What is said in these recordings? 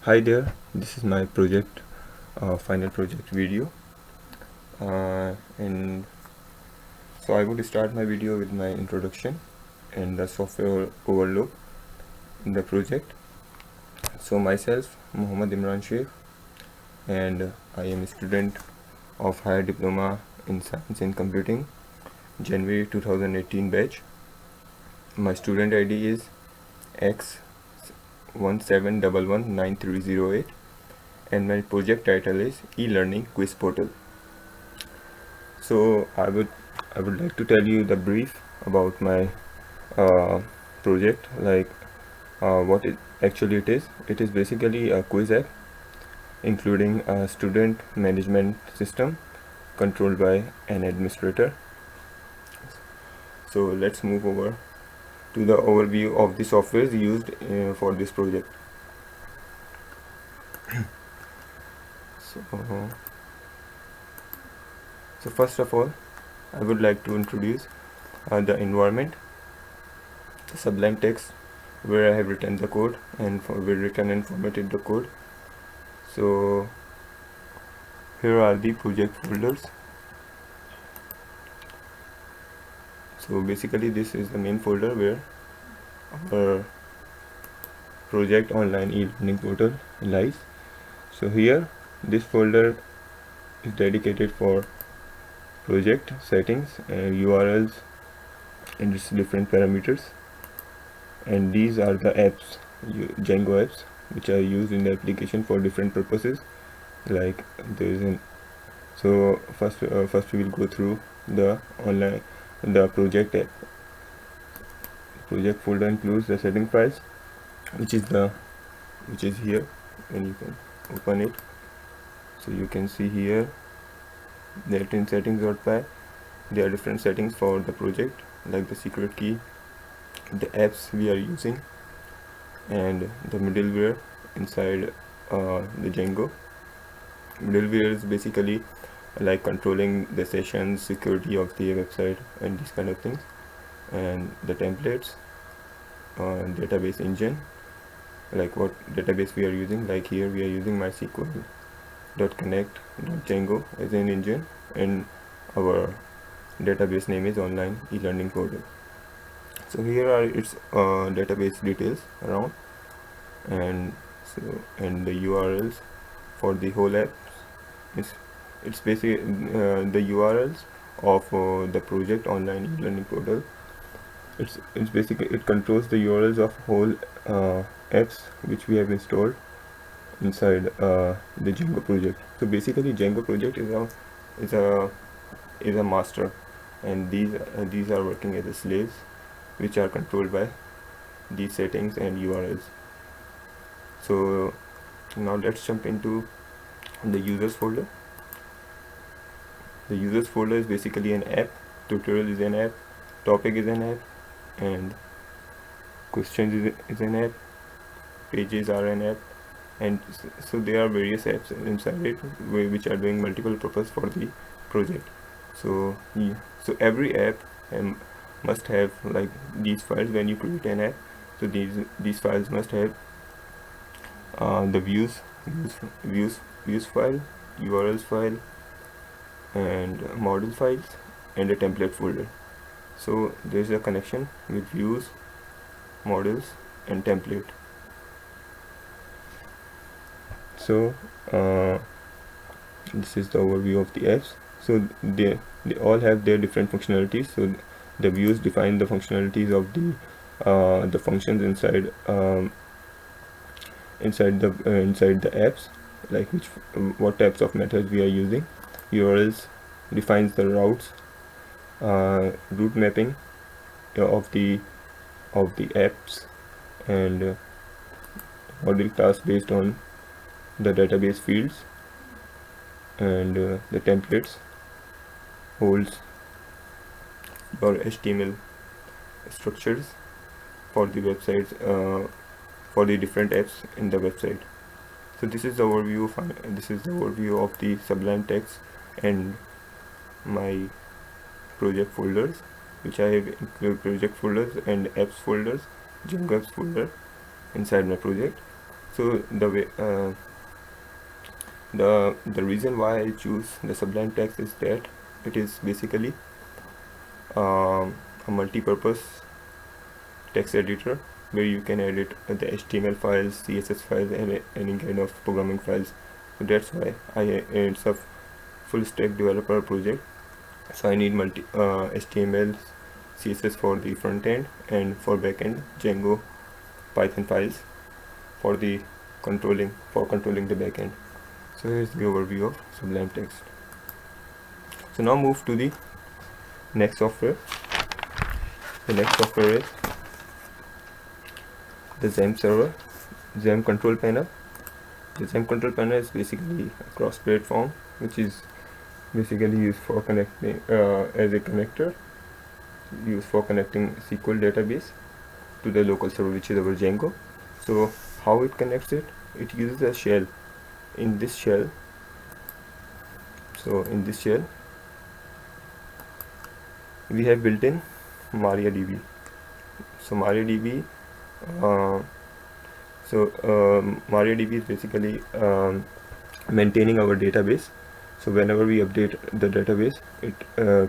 Hi there, this is my project, final project video, and so I would start my video with my introduction and the software overlook in the project. So myself, Muhammad Imran Shaikh, and I am a student of Higher Diploma in Science and Computing, January 2018 batch. My student ID is X17119308, and my project title is E-Learning Quiz Portal. So I would like to tell you the brief about my uh, project, like what it actually it is. It is basically a quiz app, including a student management system controlled by an administrator. So let's move over to the overview of the softwares used for this project. So, so first of all, I would like to introduce the environment, the Sublime Text, where I have written the code and written and formatted the code. So here are the project folders. So basically this is the main folder where our project online e-learning portal lies. So here this folder is dedicated for project settings and URLs and its different parameters, and these are the apps, Django apps, which are used in the application for different purposes. Like there is an so first we will go through the project app. Project folder includes the setting files, which is here, and you can open it. So you can see here that in settings.py there are different settings for the project, like the secret key, the apps we are using, and the middleware inside the Django. Middleware is basically like controlling the sessions, security of the website, and these kind of things. And the templates, database engine, like what database we are using. Like here we are using mysql.connect.django as an engine, and our database name is online e-learning portal. So here are its database details around, and the URLs for the whole app. It's basically the URLs of the project online e-learning portal. It's basically, it controls the URLs of whole apps which we have installed inside the Django project. So basically Django project is a is a master, and these are working as a slaves, which are controlled by these settings and URLs. So now let's jump into the users folder. The users folder is basically an app, tutorial is an app, topic is an app, and questions is an app, pages are an app, and so there are various apps inside it which are doing multiple purpose for the project. So so every app must have like these files when you create an app. So these files must have the views file, URLs file, and model files, and a template folder. So there's a connection with views, models, and template. So this is the overview of the apps. So they all have their different functionalities. So the views define the functionalities of the functions inside inside the apps, like what types of methods we are using. URLs defines the routes, route mapping of the apps, and model class based on the database fields, and the templates holds your HTML structures for the websites, for the different apps in the website. So this is the overview of the Sublime Text and my project folders, which I have included project folders and apps folders, Django apps folder inside my project. So the way the reason why I choose the Sublime Text is that it is basically a multi-purpose text editor where you can edit the HTML files, CSS files, and any kind of programming files. So that's why it's a full stack developer project. So I need HTML, CSS for the front end, and for back end Django, Python files for controlling the back end. So here's the overview of Sublime Text. So now move to the next software. The next software is the XAMPP server, XAMPP control panel. The XAMPP control panel is basically a cross-platform, which is basically used for connecting as a connector, used for connecting SQL database to the local server, which is our Django. So how it connects it? It uses a shell. In this shell, we have built in MariaDB. So MariaDB, MariaDB is basically maintaining our database. So whenever we update the database, it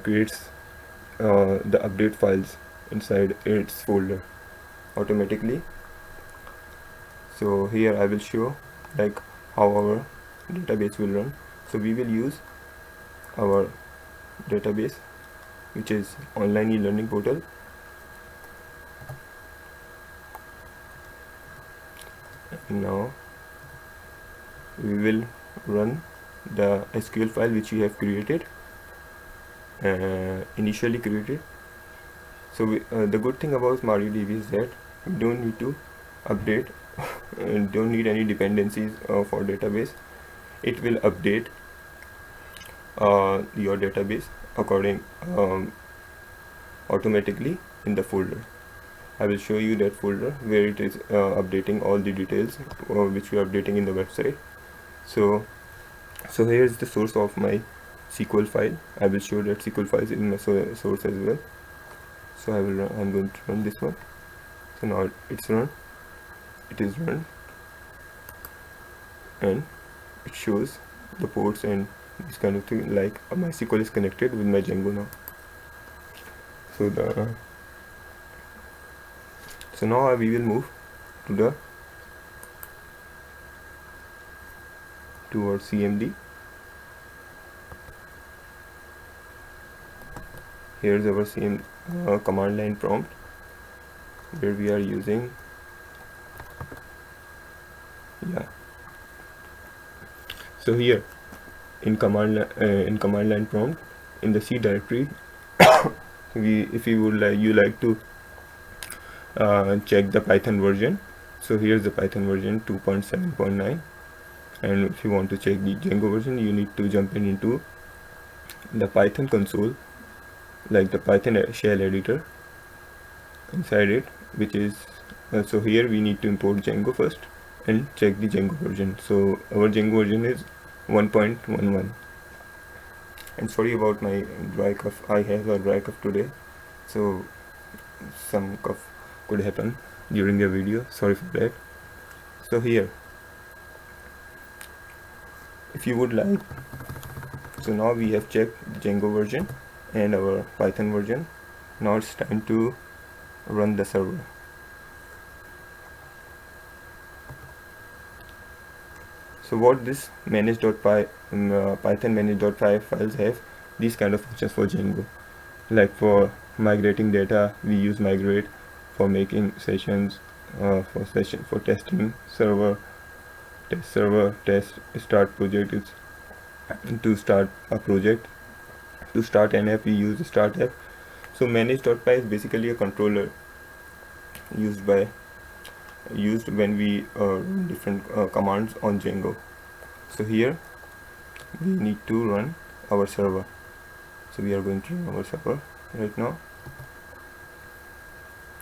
creates the update files inside its folder automatically. So here I will show like how our database will run. So we will use our database, which is online e-learning portal. Now we will run the SQL file which we have created, initially created. So the good thing about MariaDB is that we don't need to update and don't need any dependencies for database. It will update your database automatically in the folder. I will show you that folder where it is updating all the details which we are updating in the website. So here is the source of my SQL file. I will show that SQL files in my source as well. So I'm going to run this one. So now it's run. It is run, and it shows the ports and this kind of thing, like MySQL is connected with my Django now. So now we will move to our CMD. Here's our command line prompt where we are using So here in command line prompt in the C directory, if you would like to check the Python version. So here's the Python version 2.7.9, and if you want to check the Django version, you need to jump into the Python console, like the Python shell editor inside it, which is so here we need to import Django first and check the Django version. So our Django version is 1.11. And sorry about my dry cough. I have a dry cough today, so some cough could happen during the video. Sorry for that. So here, if you would like, so now we have checked the Django version and our Python version. Now it's time to run the server. So what this Python manage.py files have, these kind of functions for Django. Like for migrating data, we use migrate. For making sessions, for testing server, test start project is to start a project. To start an app, we use the start app. So manage.py is basically a controller used when we run different commands on Django. So here we need to run our server. So we are going to run our server right now.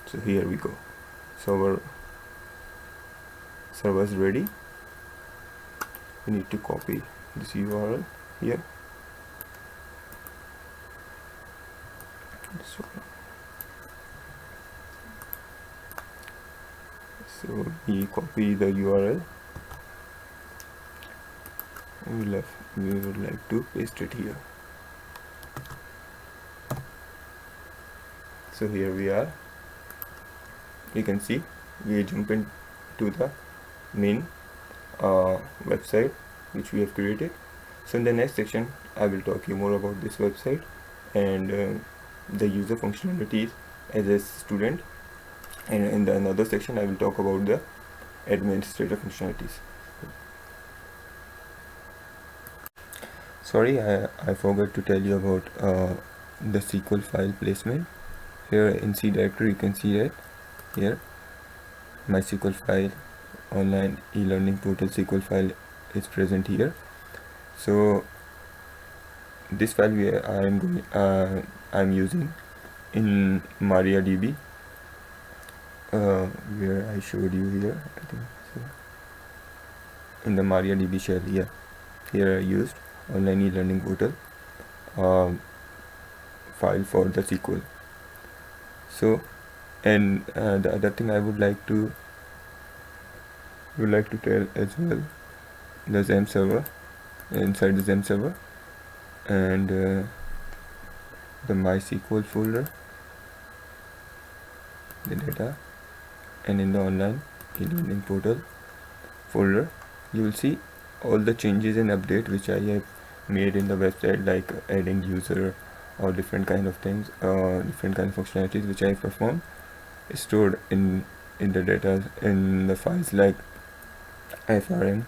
So here we go. So our server is ready. We need to copy this URL here. So we copy the URL we would like to paste it here. So here we are. You can see we jump into the main website which we have created. So in the next section I will talk you more about this website and the user functionalities as a student, and in the another section I will talk about the administrative functionalities. Sorry, I forgot to tell you about the SQL file placement. Here in C directory you can see that here my SQL file, online e-learning portal SQL file is present here. So this file I'm using in MariaDB, where I showed you here, I think so. In the MariaDB shell, yeah, here I used online e-learning portal file for the SQL. So, and the other thing I would like to tell as well, the XAMPP server, inside the XAMPP server, and the MySQL folder, the data, and in the online e-learning portal folder you will see all the changes and update which I have made in the website, like adding user or different kind of things, different kind of functionalities which I have performed, stored in the data in the files like FRM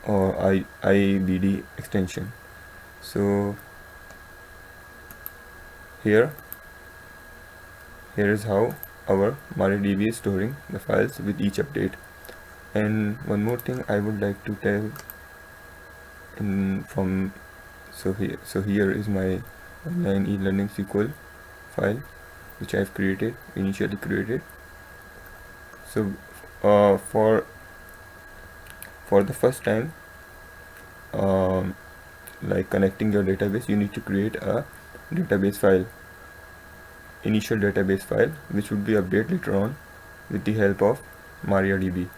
or IBD extension. So here is how our MariaDB is storing the files with each update. And one more thing I would like to tell so here is my online e-learning SQL file which I have initially created. So for the first time, like connecting your database, you need to create a database file, initial database file, which would be updated later on with the help of MariaDB.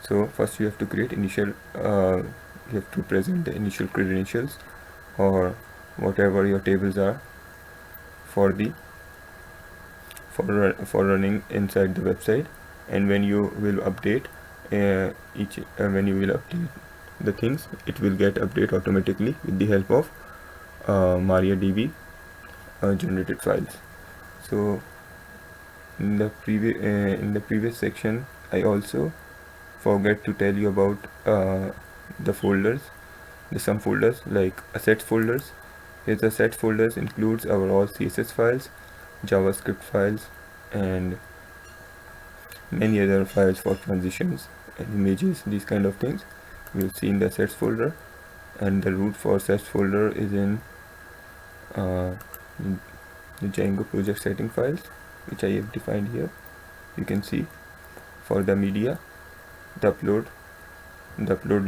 So first you have to create initial, you have to present the initial credentials or whatever your tables are for running inside the website. And when you will update when you will update the things, it will get update automatically with the help of MariaDB generated files. So in the previous section I also forget to tell you about the folders, some folders like assets folders. Here the assets folders includes our all CSS files, JavaScript files, and many other files for transitions and images, these kind of things we'll see in the assets folder. And the root for assets folder is in the Django project setting files, which I have defined here. You can see for the media, the upload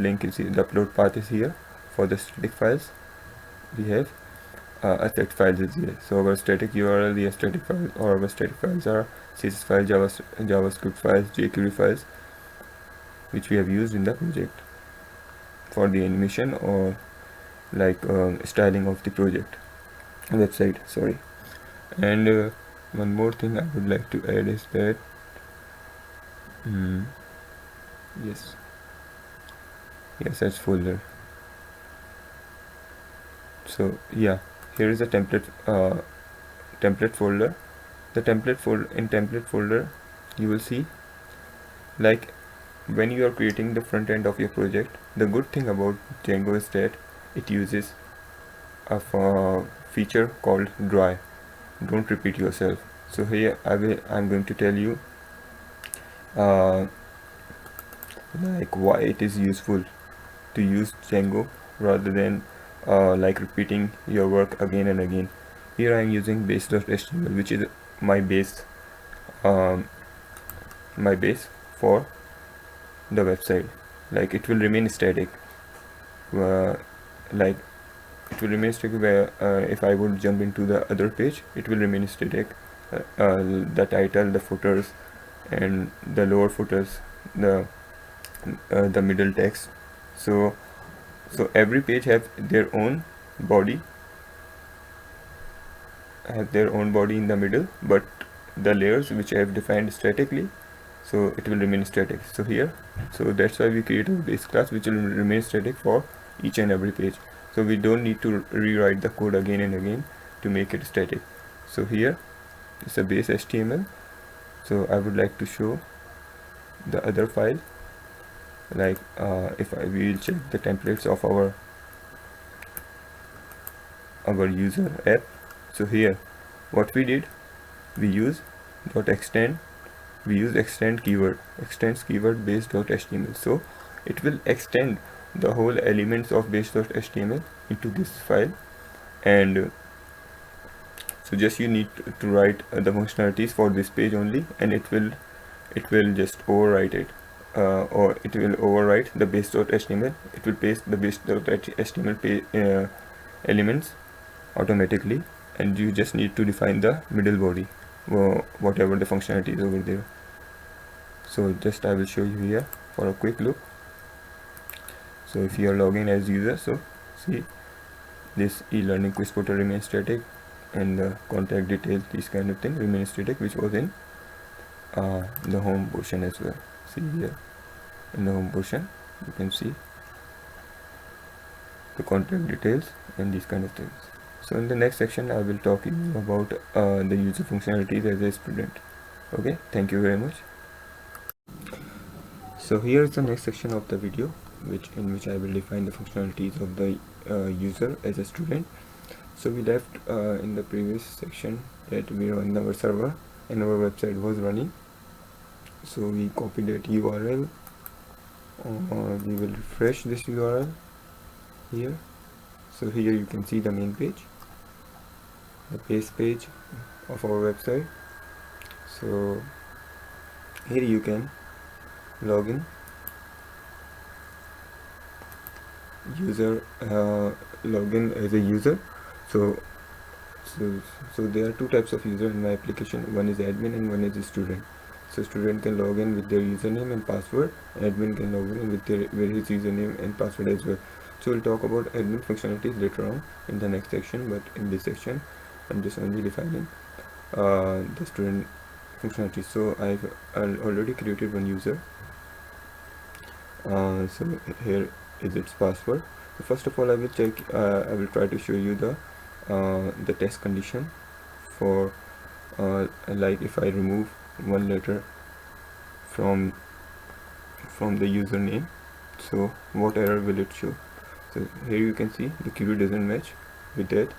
link is here, the upload path is here. For the static files, we have asset files is here. So our static URL, the static files, or our static files are CSS files, JavaScript files, jQuery files, which we have used in the project for the animation or like styling of the project website. Sorry. And one more thing I would like to add is that yes, that's folder. So yeah, here is a template folder. The template folder you will see, like when you are creating the front end of your project, the good thing about Django is that it uses a feature called dry, don't repeat yourself. So here I'm going to tell you like why it is useful to use Django rather than like repeating your work again and again. Here I am using base.html, which is my base for the website. Like it will remain static, like it will remain static where if I would jump into the other page, it will remain static. The title, the footers, and the lower footers, the middle text. So So every page have their own body, in the middle, but the layers which I have defined statically, so it will remain static. So here, so that's why we create a base class which will remain static for each and every page, so we don't need to rewrite the code again and again to make it static. So here is a base HTML. So I would like to show the other file, like if we will check the templates of our user app. So here what we did, we use extend keyword, extends keyword base.html. So it will extend the whole elements of base.html into this file, and so just you need to write the functionalities for this page only, and it will just overwrite it, or it will overwrite the base.html. It will paste the base.html elements automatically, and you just need to define the middle body, whatever the functionality is over there. So just I will show you here for a quick look. So if you are logging as user, so see this e-learning quiz portal remains static, and the contact details, these kind of thing remain static, which was in the home portion as well. See here in the home portion you can see the contact details and these kind of things. So in the next section I will talk you about the user functionalities as a student. Okay, thank you very much. So here is the next section of the video, in which I will define the functionalities of the user as a student. So we left in the previous section that we are on our server and our website was running. So we copy that URL, we will refresh this URL here. So here you can see the main page, the base page of our website. So here you can log in, login as a user. So there are two types of user in my application. One is admin and one is a student. So student can log in with their username and password, admin can log in with his username and password as well. So we'll talk about admin functionalities later on in the next section, but in this section I'm just only defining the student functionality. So I've already created one user. So here is its password. So first of all I will check, I will try to show you the test condition for like if I remove one letter from the username, so what error will it show. So here you can see the keyword doesn't match with that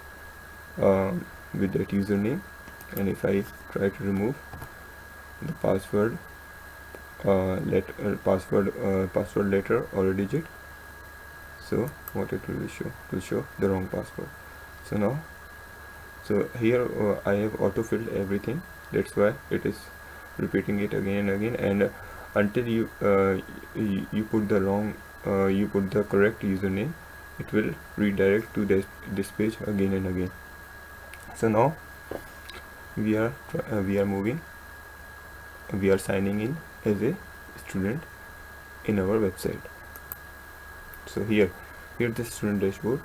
username, and if I try to remove the password password letter or a digit, so what it will show? It will show the wrong password. So now, so here I have auto-filled everything, that's why it is repeating it again and again, and until you put the correct username, it will redirect to this page again and again. So now we are signing in as a student in our website. So here the student dashboard.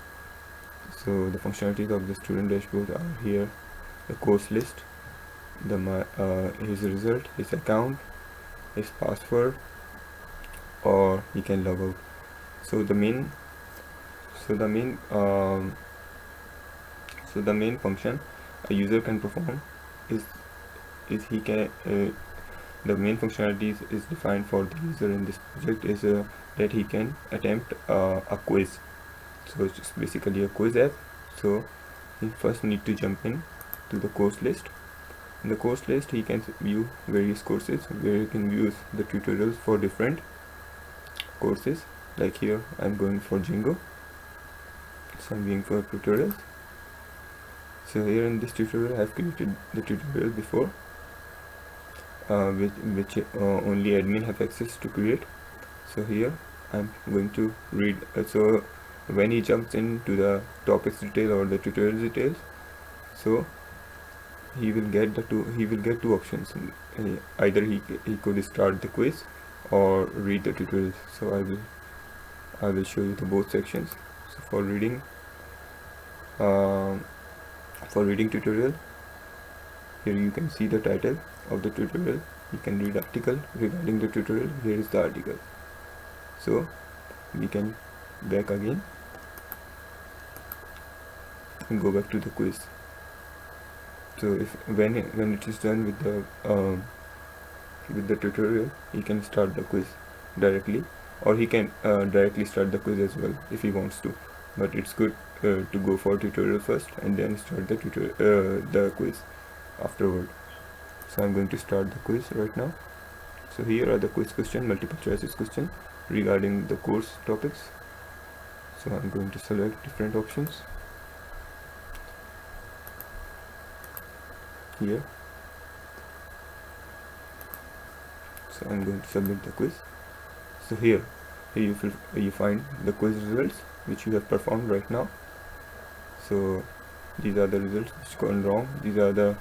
So the functionalities of the student dashboard are here: the course list, his result, his account, his password, or he can log out. So the main function a user can perform is he can the main functionalities is defined for the user in this project is that he can attempt a quiz. So it's just basically a quiz app. So he first need to jump in to the course list. In the course list he can view various courses where he can view the tutorials for different courses. Like here I'm going for Jingo, so I'm viewing for tutorials. So here in this tutorial I have created the tutorial before, which only admin have access to create. So here I'm going to read. So when he jumps into the topics detail or the tutorial details, so he will get two options. Either he could start the quiz or read the tutorials. So I will show you the both sections. So uh, for reading tutorial, here you can see the title of the tutorial. You can read article regarding the tutorial. Here is the article. So we can back again and go back to the quiz. So if when it is done with the tutorial, he can start the quiz directly, or he can directly start the quiz as well if he wants to. But it's good to go for tutorial first and then start the quiz afterward. So I'm going to start the quiz right now. So here are the quiz question, multiple choices question regarding the course topics. So I'm going to select different options here. So I'm going to submit the quiz. So here you find the quiz results which you have performed right now. So these are the results which gone wrong. These are the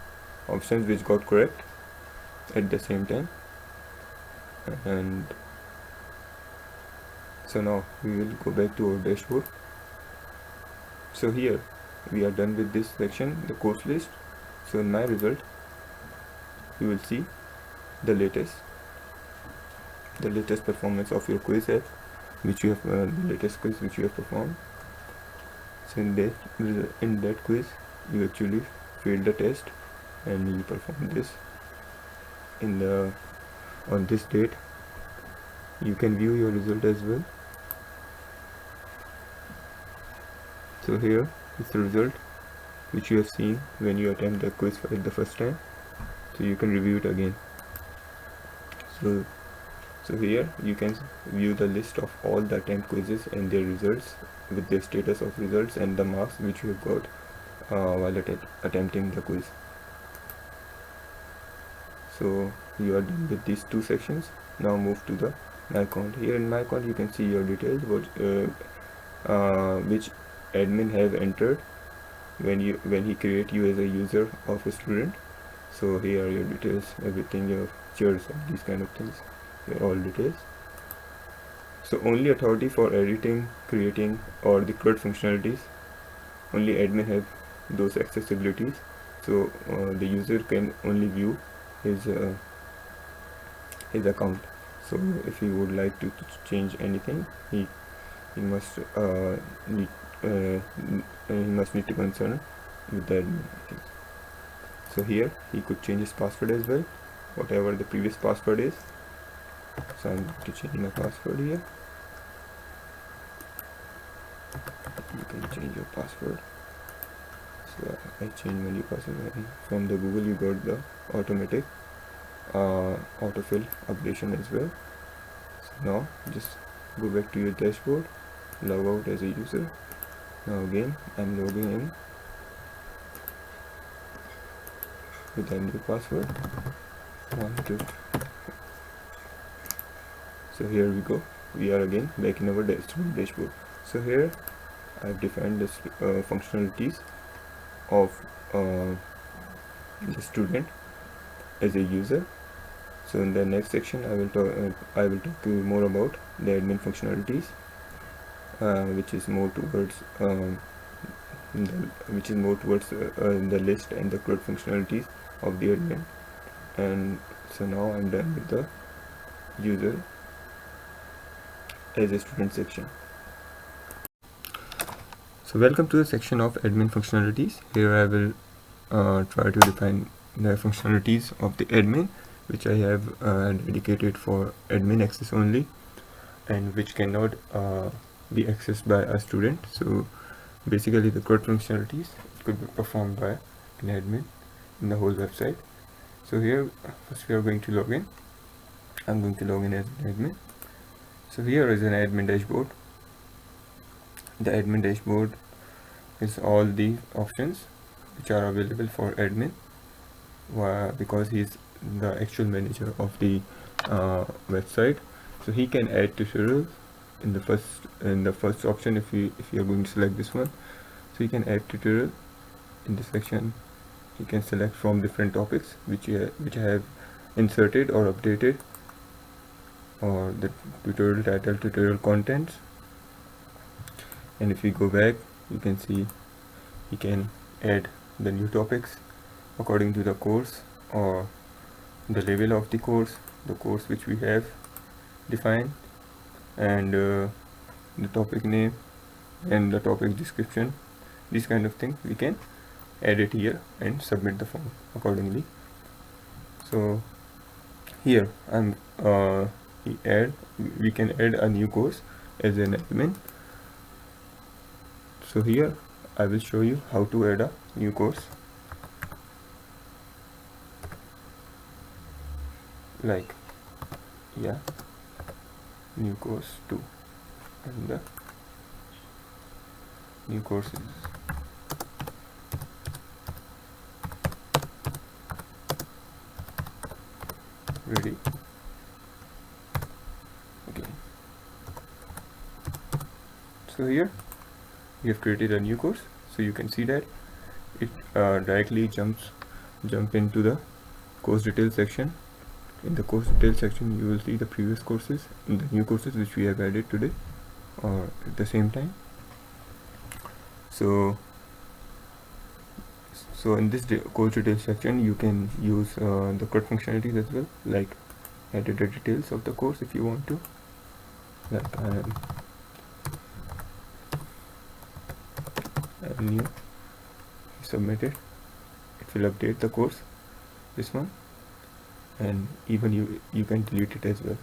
options which got correct at the same time. And so now we will go back to our dashboard. So here we are done with this section, the course list. So in my result, you will see the latest performance of your quiz app, which you have the latest quiz which you have performed. So in that quiz, you actually failed the test and you performed this on this date. You can view your result as well. So here is the result which you have seen when you attempt the quiz for the first time. So you can review it again. So here you can view the list of all the attempt quizzes and their results with their status of results and the marks which you have got while attempting the quiz. So you are done with these two sections. Now move to the My Account. Here in My Account you can see your details, which admin have entered when he create you as a user of a student. So here are your details, everything, your chairs, these kind of things. Here all details. So only authority for editing, creating, or the CRUD functionalities, only admin have those accessibilities. So the user can only view his account. So if he would like to change anything, he must need to concern with the admin. So here he could change his password as well, whatever the previous password is. So I'm going to change my password here. You can change your password. So I changed my new password, and from the Google you got the automatic autofill updation as well. So now just go back to your dashboard, log out as a user. Now again I'm logging in with a new password. 1 2. So here we go, we are again back in our dashboard. So here I've defined the functionalities of the student as a user. So in the next section I will talk to you more about the admin functionalities, which is more towards the list and the CRUD functionalities of the admin. And so now I'm done with the user as a student section. So welcome to the section of admin functionalities. Here I will try to define the functionalities of the admin, which I have dedicated for admin access only, and which cannot be accessed by a student. So basically the CRUD functionalities could be performed by an admin in the whole website. So here first we are going to log in. I'm going to log in as an admin. So here is an admin dashboard. The admin dashboard is all the options which are available for admin, because he is the actual manager of the website. So he can add tutorials in the first option. If you are going to select this one, so you can add tutorial in this section. You can select from different topics which I have inserted or updated, or the tutorial title, tutorial contents, And if we go back, you can see we can add the new topics according to the course or the level of the course which we have defined, and the topic name and the topic description. These kind of things we can add it here and submit the form accordingly. So here we can add a new course as an admin. So here I will show you how to add a new course, like new course 2, and the new course is ready. Okay, so here we have created a new course. So you can see that it directly jump into the course details section. In the course details section you will see the previous courses and the new courses which we have added today or at the same time. So in this course details section you can use the CRUD functionalities as well, like edit the details of the course if you want to, like new, submit it, it will update the course, this one, and even you can delete it as well.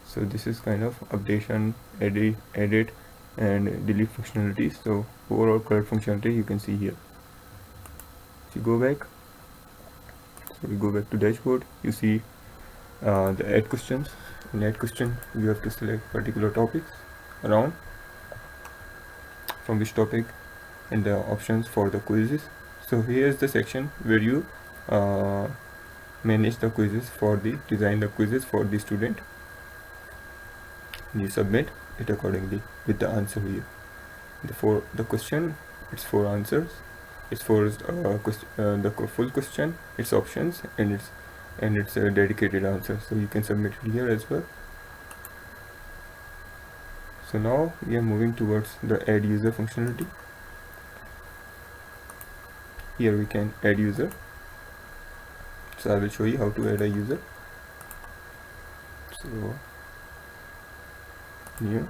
So this is kind of updation, edit and delete functionalities. So overall CRUD functionality you can see here. If you go back, so we go back to dashboard, you see the add questions. In add question you have to select particular topics around from which topic and the options for the quizzes. So here is the section where you manage the quizzes design the quizzes for the student. You submit it accordingly with the answer here. For the question, it's 4 answers. It's for the full question, its options, and its a dedicated answer. So you can submit it here as well. So now we are moving towards the add user functionality. Here we can add user. So I will show you how to add a user. So new,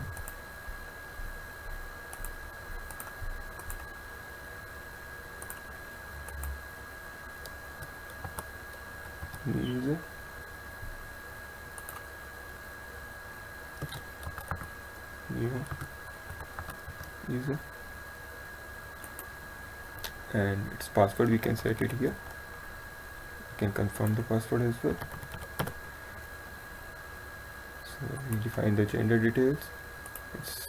user, new user, and its password we can set it here. We can confirm the password as well. So we define the gender details, its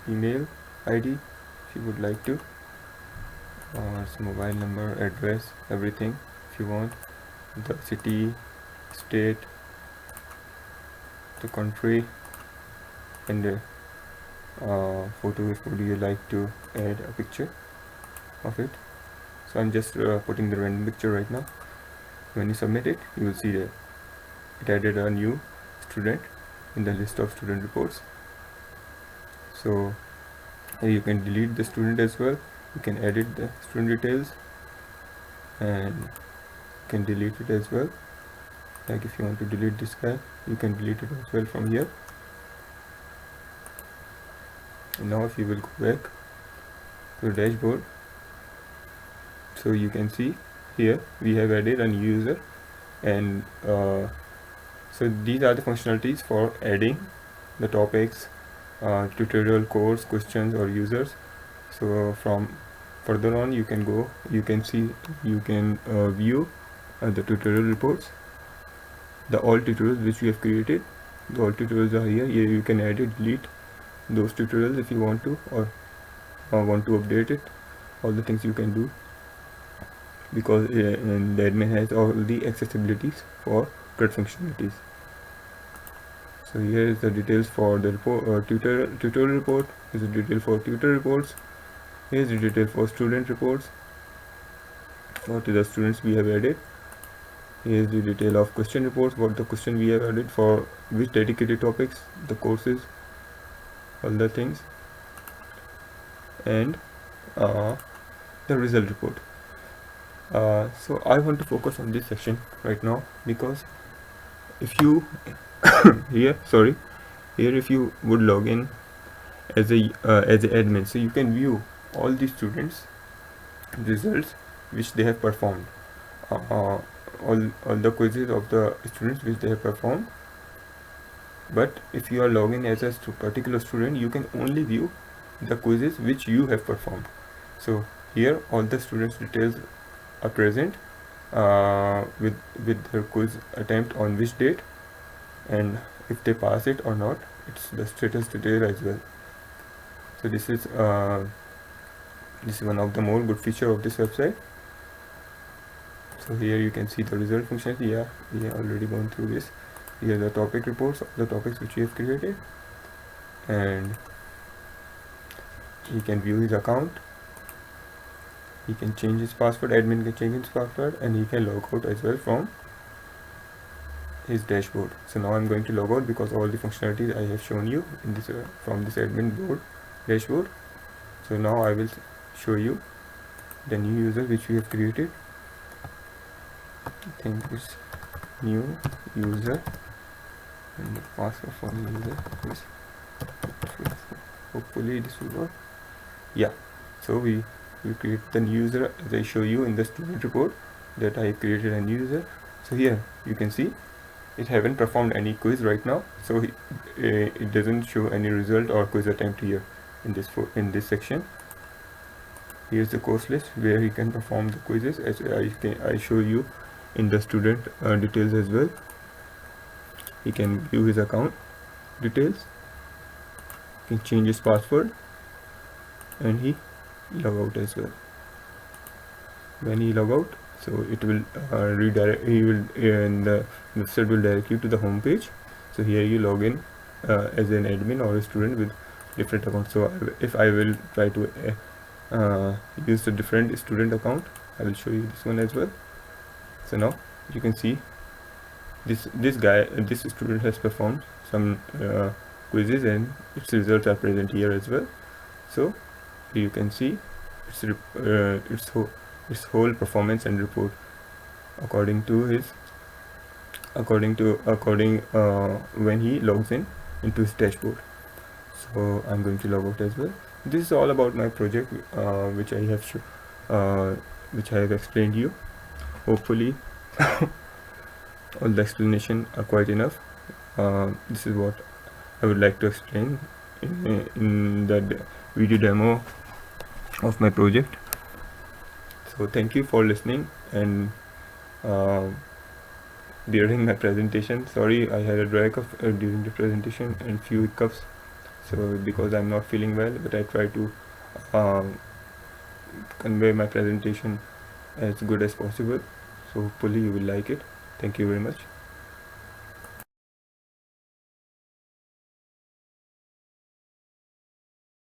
email ID if you would like to, or its mobile number, address, everything if you want, the city, state, the country, and the photo if would you like to add a picture of it. So I'm just putting the random picture right now. When you submit it, you will see that it added a new student in the list of student reports. So you can delete the student as well. You can edit the student details and you can delete it as well. Like if you want to delete this guy, you can delete it as well from here. And now if you will go back to the dashboard, so you can see here we have added a new user, and so these are the functionalities for adding the topics, tutorial, course, questions or users. So from further on you can go, you can see, you can view the tutorial reports, the all tutorials which we have created. The all tutorials are here. Here you can edit, delete those tutorials if you want to, or want to update it. All the things you can do, because the admin has all the accessibilities for CRUD functionalities. So here is the details for the report, tutorial report. This is the detail for tutor reports. Here is the detail for student reports, what are the students we have added. Here is the detail of question reports, what the question we have added, for which dedicated topics, the courses, all the things. and the result report. So I want to focus on this section right now, because if you here if you would log in as a admin, so you can view all the students results which they have performed, all the quizzes of the students which they have performed. But if you are logging as a particular student, you can only view the quizzes which you have performed. So here all the students details are present, with their quiz attempt on which date, and if they pass it or not, it's the status detail as well. So this is one of the more good feature of this website. So here you can see the result functions. Yeah, we have already gone through this. Here the topic reports of the topics which we have created, and he can view his account, he can change his password, admin can change his password, and he can log out as well from his dashboard. So now I'm going to log out, because all the functionalities I have shown you in this from this admin board dashboard. So now I will show you the new user which we have created. I think it's new user, and the password for the user is, hopefully this will work. Yeah, so we create the new user as I show you in the student report that I created a new user. So here you can see it haven't performed any quiz right now, so it doesn't show any result or quiz attempt here in this section. Here's the course list where he can perform the quizzes, as I show you in the student details as well. He can view his account details, he can change his password, and he log out as well. When he log out, so it will redirect, and the website will direct you to the home page. So here you log in as an admin or a student with different accounts. So if I will try to use the different student account, I will show you this one as well. So now you can see this student has performed some quizzes, and its results are present here as well. So you can see its whole performance and report according when he logs in into his dashboard. So I'm going to log out as well. This is all about my project, which I have explained you. Hopefully all the explanation are quite enough. This is what I would like to explain in the video demo of my project. So thank you for listening, and during my presentation, sorry I had a dry cough during the presentation and few hiccups, so because I'm not feeling well, but I try to convey my presentation as good as possible. So hopefully you will like it. Thank you very much.